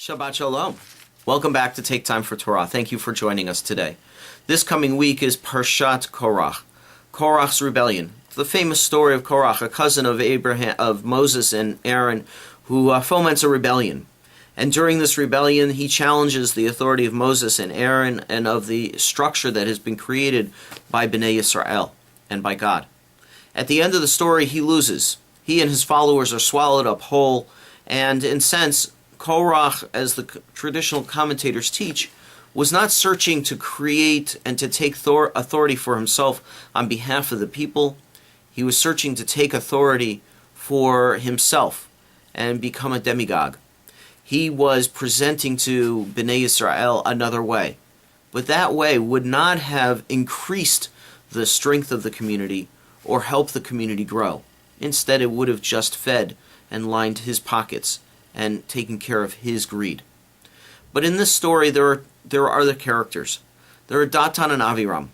Shabbat Shalom. Welcome back to Take Time for Torah. Thank you for joining us today. This coming week is Parshat Korah, Korah's rebellion. It's the famous story of Korah, a cousin of Moses and Aaron, who foments a rebellion. And during this rebellion, he challenges the authority of Moses and Aaron and of the structure that has been created by Bnei Yisrael and by God. At the end of the story, he loses. He and his followers are swallowed up whole, and in sense, Korah, as the traditional commentators teach, was not searching to create and to take authority for himself on behalf of the people. He was searching to take authority for himself and become a demagogue. He was presenting to Bnei Yisrael another way. But that way would not have increased the strength of the community or helped the community grow. Instead, it would have just fed and lined his pockets and taking care of his greed. But in this story, there are other characters. There are Datan and Aviram.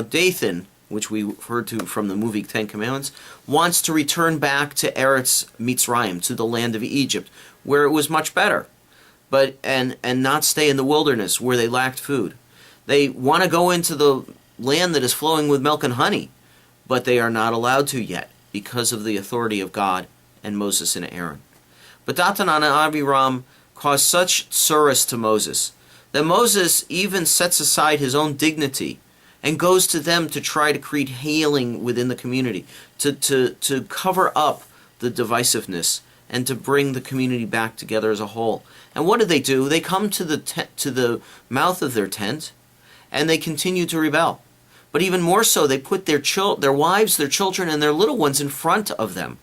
Dathan, which we referred to from the movie Ten Commandments, wants to return back to Eretz Mitzrayim, to the land of Egypt, where it was much better, and not stay in the wilderness where they lacked food. They want to go into the land that is flowing with milk and honey, but they are not allowed to yet because of the authority of God and Moses and Aaron. But Datan and Aviram caused such tsuris to Moses that Moses even sets aside his own dignity and goes to them to try to create healing within the community, to cover up the divisiveness and to bring the community back together as a whole. And what do? They come to the mouth of their tent and they continue to rebel. But even more so, they put their wives, their children, and their little ones in front of them,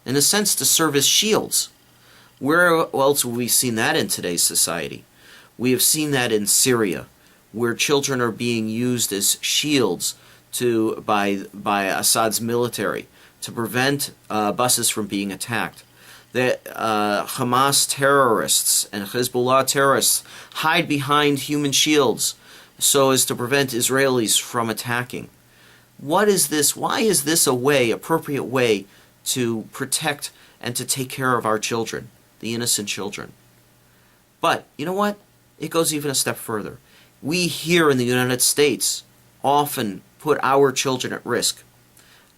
in a sense to serve as shields. Where else have we seen that in today's society? We have seen that in Syria, where children are being used as shields by Assad's military to prevent buses from being attacked. The Hamas terrorists and Hezbollah terrorists hide behind human shields so as to prevent Israelis from attacking. What is this? Why is this appropriate way to protect and to take care of our children, the innocent children? But you know what? It goes even a step further. We here in the United States often put our children at risk.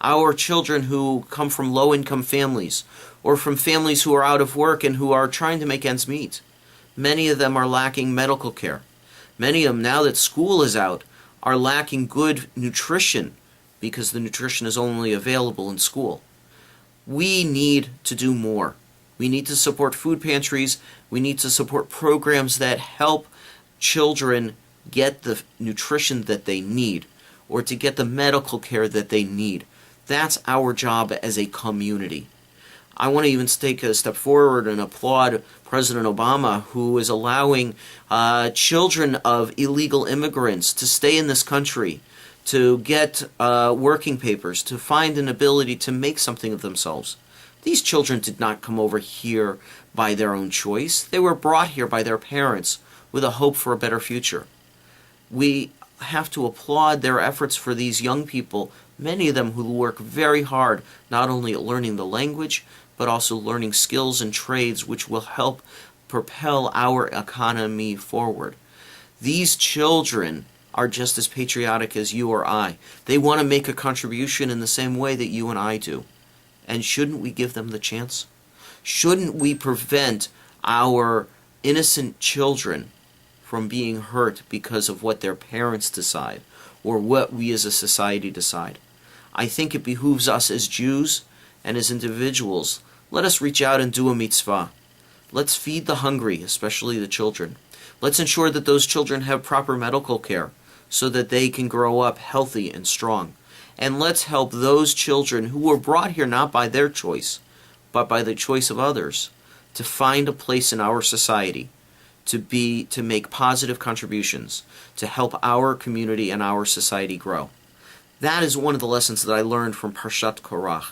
Our children who come from low-income families or from families who are out of work and who are trying to make ends meet. Many of them are lacking medical care. Many of them, now that school is out, are lacking good nutrition because the nutrition is only available in school. We need to do more. We need to support food pantries. We need to support programs that help children get the nutrition that they need or to get the medical care that they need. That's our job as a community. I want to even take a step forward and applaud President Obama, who is allowing children of illegal immigrants to stay in this country, to get working papers, to find an ability to make something of themselves. These children did not come over here by their own choice. They were brought here by their parents with a hope for a better future. We have to applaud their efforts for these young people, many of them who work very hard, not only at learning the language, but also learning skills and trades which will help propel our economy forward. These children are just as patriotic as you or I. They want to make a contribution in the same way that you and I do. And shouldn't we give them the chance? Shouldn't we prevent our innocent children from being hurt because of what their parents decide or what we as a society decide? I think it behooves us as Jews and as individuals. Let us reach out and do a mitzvah. Let's feed the hungry, especially the children. Let's ensure that those children have proper medical care so that they can grow up healthy and strong. And let's help those children who were brought here not by their choice, but by the choice of others, to find a place in our society, to make positive contributions, to help our community and our society grow. That is one of the lessons that I learned from Parshat Korah,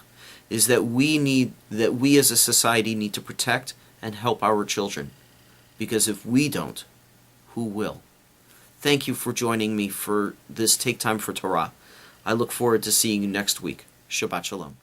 is that we as a society need to protect and help our children. Because if we don't, who will? Thank you for joining me for this Take Time for Torah. I look forward to seeing you next week. Shabbat Shalom.